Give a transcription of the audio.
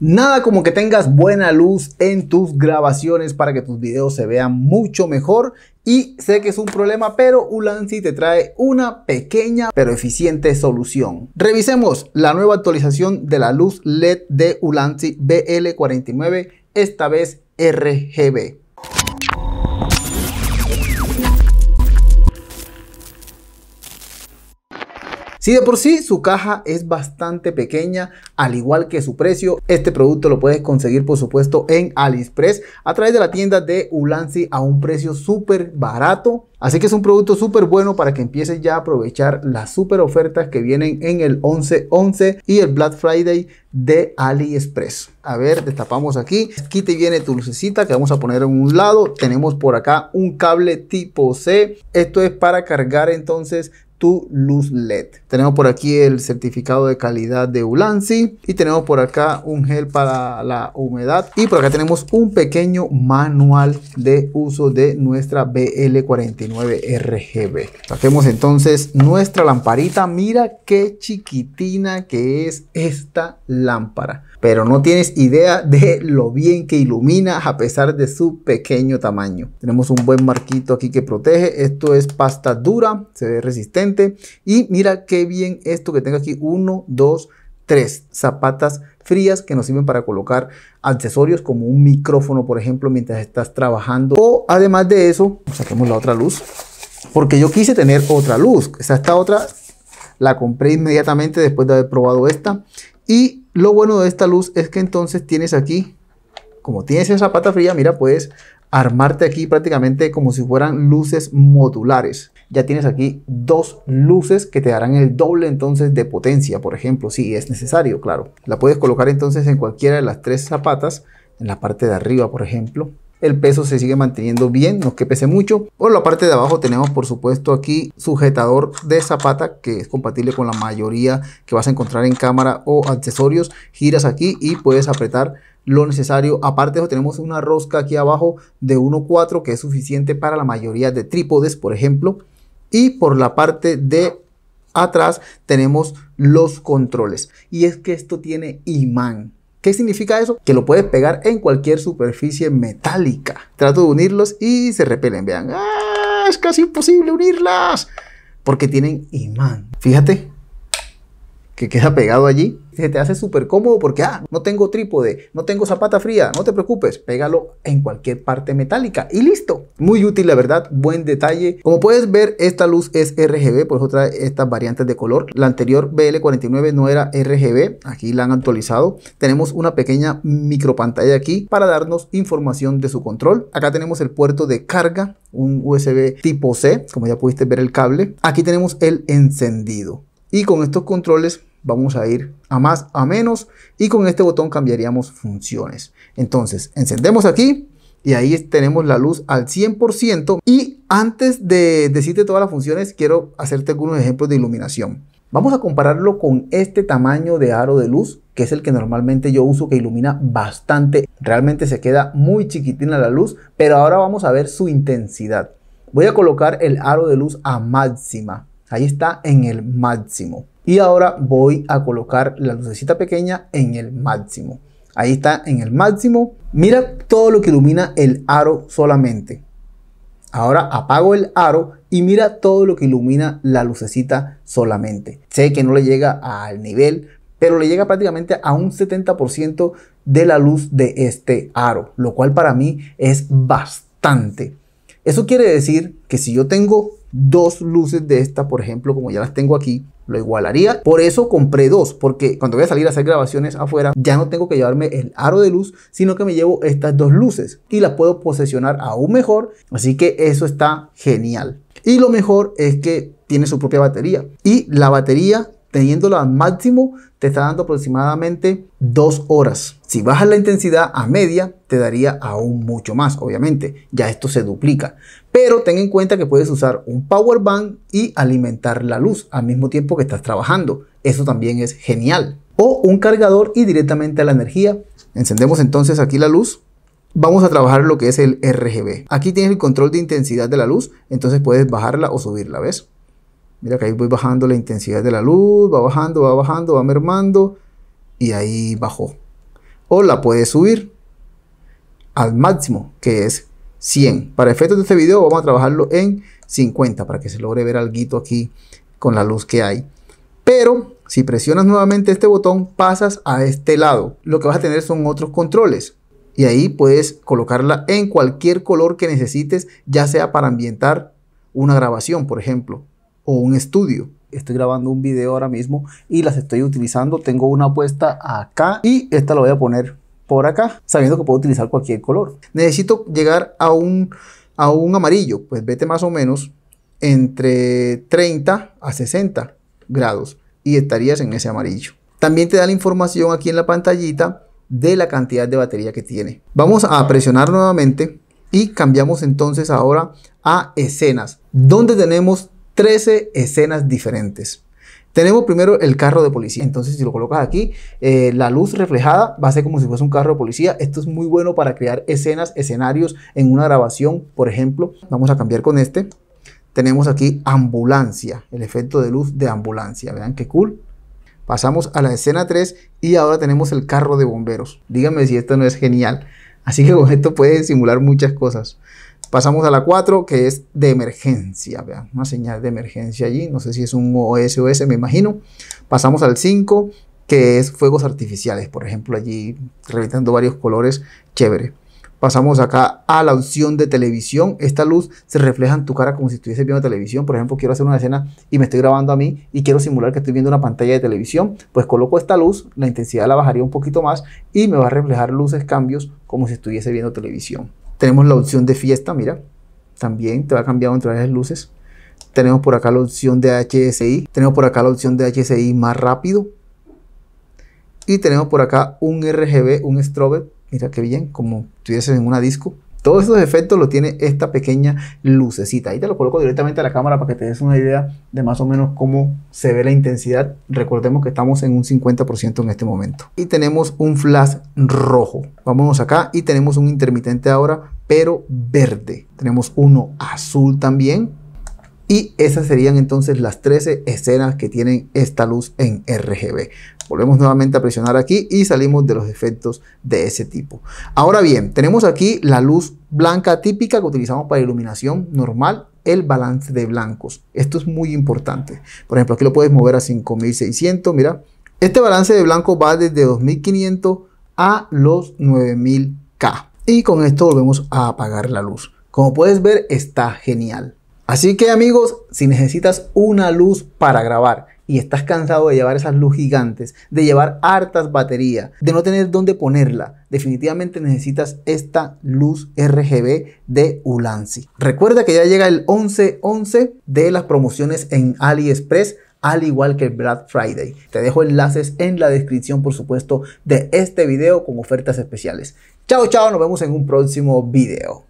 Nada como que tengas buena luz en tus grabaciones para que tus videos se vean mucho mejor. Y sé que es un problema, pero Ulanzi te trae una pequeña pero eficiente solución. Revisemos la nueva actualización de la luz LED de Ulanzi BL49, esta vez RGB. Si de por sí su caja es bastante pequeña, al igual que su precio, este producto lo puedes conseguir por supuesto en AliExpress a través de la tienda de Ulanzi a un precio súper barato. Así que es un producto súper bueno para que empieces ya a aprovechar las súper ofertas que vienen en el 11/11 y el Black Friday de AliExpress. A ver, destapamos aquí. Aquí te viene tu lucecita que vamos a poner en un lado. Tenemos por acá un cable tipo C. Esto es para cargar entonces tu luz LED. Tenemos por aquí el certificado de calidad de Ulanzi y tenemos por acá un gel para la humedad y por acá tenemos un pequeño manual de uso de nuestra BL49 RGB. Saquemos entonces nuestra lamparita. Mira qué chiquitina que es esta lámpara, pero no tienes idea de lo bien que ilumina a pesar de su pequeño tamaño. Tenemos un buen marquito aquí que protege. Esto es pasta dura, se ve resistente. Y mira qué bien esto que tengo aquí. 1, 2, 3 zapatas frías que nos sirven para colocar accesorios como un micrófono, por ejemplo, mientras estás trabajando. O además de eso, saquemos la otra luz, porque yo quise tener otra luz. Esta otra la compré inmediatamente después de haber probado esta. Y lo bueno de esta luz es que entonces tienes aquí, como tienes esa zapata fría, mira, puedes armarte aquí prácticamente como si fueran luces modulares. Ya tienes aquí dos luces que te darán el doble entonces de potencia, por ejemplo, si es necesario, claro. La puedes colocar entonces en cualquiera de las tres zapatas, en la parte de arriba, por ejemplo. El peso se sigue manteniendo bien, no es que pese mucho. Por la parte de abajo tenemos por supuesto aquí sujetador de zapata que es compatible con la mayoría que vas a encontrar en cámara o accesorios. Giras aquí y puedes apretar lo necesario. Aparte de eso tenemos una rosca aquí abajo de 1.4 que es suficiente para la mayoría de trípodes, por ejemplo. Y por la parte de atrás tenemos los controles. Y es que esto tiene imán. ¿Qué significa eso? Que lo puedes pegar en cualquier superficie metálica. Trato de unirlos y se repelen. Vean, ¡ah! Es casi imposible unirlas porque tienen imán. Fíjate que queda pegado allí. Se te hace súper cómodo porque no tengo trípode, no tengo zapata fría. No te preocupes, pégalo en cualquier parte metálica y listo. Muy útil, la verdad, buen detalle. Como puedes ver, esta luz es RGB, por eso trae estas variantes de color. La anterior BL49 no era RGB, aquí la han actualizado. Tenemos una pequeña micro pantalla aquí para darnos información de su control. Acá tenemos el puerto de carga, un USB tipo C, como ya pudiste ver el cable. Aquí tenemos el encendido. Y con estos controles vamos a ir a más, a menos, y con este botón cambiaríamos funciones. Entonces encendemos aquí y ahí tenemos la luz al 100%. Y antes de decirte todas las funciones, quiero hacerte algunos ejemplos de iluminación. Vamos a compararlo con este tamaño de aro de luz, que es el que normalmente yo uso, que ilumina bastante. Realmente se queda muy chiquitina la luz, pero ahora vamos a ver su intensidad. Voy a colocar el aro de luz a máxima. Ahí está en el máximo. Y ahora voy a colocar la lucecita pequeña en el máximo. Ahí está en el máximo. Mira todo lo que ilumina el aro solamente. Ahora apago el aro y mira todo lo que ilumina la lucecita solamente. Sé que no le llega al nivel, pero le llega prácticamente a un 70% de la luz de este aro, lo cual para mí es bastante. Eso quiere decir que si yo tengo dos luces de esta, por ejemplo, como ya las tengo aquí, lo igualaría. Por eso compré dos, porque cuando voy a salir a hacer grabaciones afuera, ya no tengo que llevarme el aro de luz, sino que me llevo estas dos luces y las puedo posicionar aún mejor. Así que eso está genial. Y lo mejor es que tiene su propia batería. Y la batería, teniéndola al máximo, te está dando aproximadamente 2 horas. Si bajas la intensidad a media, te daría aún mucho más, obviamente. Ya esto se duplica. Pero ten en cuenta que puedes usar un power bank y alimentar la luz al mismo tiempo que estás trabajando. Eso también es genial. O un cargador y directamente a la energía. Encendemos entonces aquí la luz. Vamos a trabajar lo que es el RGB. Aquí tienes el control de intensidad de la luz. Entonces puedes bajarla o subirla, ¿ves? Mira que ahí voy bajando la intensidad de la luz, va bajando, va mermando y ahí bajó. o la puedes subir al máximo, que es 100. Para efectos de este video vamos a trabajarlo en 50 para que se logre ver algo aquí con la luz que hay. Pero si presionas nuevamente este botón, pasas a este lado. Lo que vas a tener son otros controles. Y ahí puedes colocarla en cualquier color que necesites, ya sea para ambientar una grabación, por ejemplo, o un estudio. Estoy grabando un video ahora mismo y las estoy utilizando. Tengo una puesta acá y esta la voy a poner por acá, sabiendo que puedo utilizar cualquier color. Necesito llegar a un amarillo, pues vete más o menos entre 30 a 60 grados y estarías en ese amarillo. También te da la información aquí en la pantallita de la cantidad de batería que tiene. Vamos a presionar nuevamente y cambiamos entonces ahora a escenas, donde tenemos 13 escenas diferentes. Tenemos primero el carro de policía. Entonces si lo colocas aquí, la luz reflejada va a ser como si fuese un carro de policía. Esto es muy bueno para crear escenarios en una grabación, por ejemplo. Vamos a cambiar con este. Tenemos aquí ambulancia, el efecto de luz de ambulancia. Vean qué cool. Pasamos a la escena 3 y ahora tenemos el carro de bomberos. Díganme si esto no es genial. Así que con esto puedes simular muchas cosas. Pasamos a la 4, que es de emergencia. Vean, una señal de emergencia allí. No sé si es un SOS, me imagino. Pasamos al 5, que es fuegos artificiales. Por ejemplo, allí revitando varios colores. Chévere. Pasamos acá a la opción de televisión. Esta luz se refleja en tu cara como si estuvieses viendo televisión. Por ejemplo, quiero hacer una escena y me estoy grabando a mí y quiero simular que estoy viendo una pantalla de televisión. Pues coloco esta luz, la intensidad la bajaría un poquito más y me va a reflejar luces, cambios, como si estuviese viendo televisión. Tenemos la opción de fiesta, mira. También te va cambiando entre las luces. Tenemos por acá la opción de HSI. Tenemos por acá la opción de HSI más rápido. Y tenemos por acá un RGB, un strobe. Mira qué bien, como estuvieses en una disco. Todos estos efectos los tiene esta pequeña lucecita. Ahí te lo coloco directamente a la cámara para que te des una idea de más o menos cómo se ve la intensidad. Recordemos que estamos en un 50% en este momento. Y tenemos un flash rojo. Vámonos acá y tenemos un intermitente ahora, pero verde. Tenemos uno azul también. Y esas serían entonces las 13 escenas que tienen esta luz en RGB. Volvemos nuevamente a presionar aquí y salimos de los efectos de ese tipo. Ahora bien, tenemos aquí la luz blanca típica que utilizamos para iluminación normal, el balance de blancos. Esto es muy importante. Por ejemplo, aquí lo puedes mover a 5600, mira. Este balance de blanco va desde 2500 a los 9000K. Y con esto volvemos a apagar la luz. Como puedes ver, está genial. Así que amigos, si necesitas una luz para grabar y estás cansado de llevar esas luces gigantes, de llevar hartas baterías, de no tener dónde ponerla, definitivamente necesitas esta luz RGB de Ulanzi. Recuerda que ya llega el 11/11 de las promociones en AliExpress, al igual que el Black Friday. Te dejo enlaces en la descripción, por supuesto, de este video con ofertas especiales. Chao, chao, nos vemos en un próximo video.